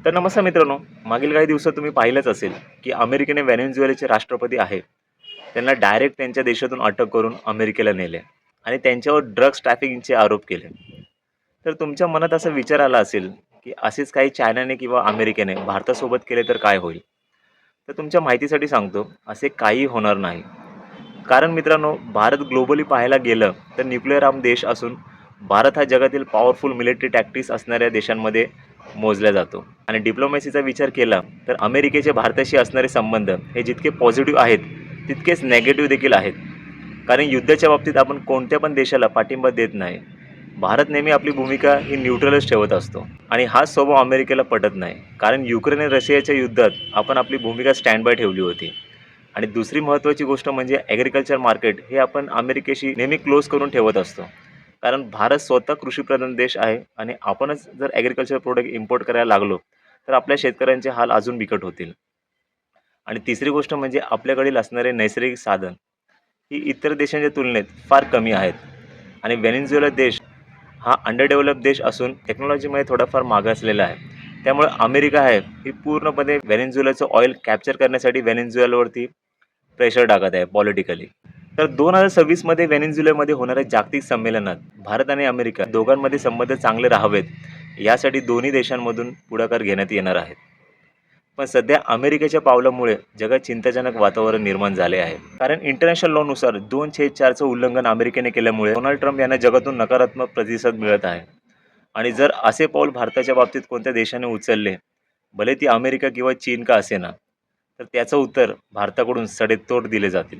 तर नमस्कार मित्रांनो, मागील काही दिवसात तुम्ही पाहिलंच असेल, की अमेरिकेने व्हेनेझुएलाचे राष्ट्रपती आहेत, त्यांना डायरेक्ट त्यांच्या देशातून अटक करून अमेरिकेला नेले आणि त्यांच्यावर ड्रग्ज ट्रॅफिकिंगचे आरोप केले. तर तुमच्या मनात असा विचार आला असेल, की असेच काही चायनाने किंवा अमेरिकेने भारतासोबत केले तर काय होईल? तर तुमच्या माहितीसाठी सांगतो, असे काहीही होणार नाही. कारण मित्रांनो, भारत ग्लोबली पाहायला गेलं तर न्यूक्लिअर आर्म देश असून भारत हा जगातील पॉवरफुल मिलिटरी टॅक्टिक्स असणाऱ्या देशांमध्ये मोजला जातो. आणि डिप्लोमॅसीचा विचार केला तर अमेरिकेचे भारताशी असणारे संबंध हे जितके पॉझिटिव्ह आहेत, तितकेच नेगेटिव्ह देखील आहेत. कारण युद्धाच्या बाबतीत आपण कोणत्या पण देशाला पाठिंबा देत नाही. भारत नेहमी आपली भूमिका ही न्यूट्रलच ठेवत असतो आणि हा स्वभाव अमेरिकेला पटत नाही. कारण युक्रेन आणि रशियाच्या युद्धात आपण आपली भूमिका स्टँड बाय ठेवली होती. आणि दुसरी महत्त्वाची गोष्ट म्हणजे ॲग्रिकल्चर मार्केट हे आपण अमेरिकेशी नेहमी क्लोज करून ठेवत असतो. कारण भारत स्वतः कृषीप्रधान देश आहे आणि आपणच जर ॲग्रिकल्चर प्रोडक्ट इम्पोर्ट करायला लागलो, तर आपल्या शेतकऱ्यांचे हाल अजून बिकट होतील. आणि तिसरी गोष्ट म्हणजे आपल्याकडील असणारे नैसर्गिक साधन ही इतर देशांच्या तुलनेत फार कमी आहेत. आणि व्हेनेझुएला देश हा अंडर डेव्हलप देश असून टेक्नॉलॉजीमध्ये थोडाफार मागासलेला आहे. त्यामुळे अमेरिका आहे ही पूर्णपणे व्हेनेझुएलाचं ऑइल कॅप्चर करण्यासाठी व्हेनेझुएलावरती प्रेशर टाकत आहे पॉलिटिकली. तर 2026 मध्ये व्हेनेझुएलामध्ये होणाऱ्या जागतिक संमेलनात भारत आणि अमेरिका दोघांमध्ये संबंध चांगले राहावेत यासाठी दोन्ही देशांमधून पुढाकार घेण्यात येणार आहेत. पण सध्या अमेरिकेच्या पावलामुळे जगात चिंताजनक वातावरण निर्माण झाले आहे. कारण इंटरनॅशनल लॉनुसार 2/4चं उल्लंघन अमेरिकेने केल्यामुळे डोनाल्ड ट्रम्प यांना जगातून नकारात्मक प्रतिसाद मिळत आहे. आणि जर असे पाऊल भारताच्या बाबतीत कोणत्या देशाने उचलले, भले ती अमेरिका किंवा चीन का असेना, तर त्याचं उत्तर भारताकडून सडेतोड दिले जातील.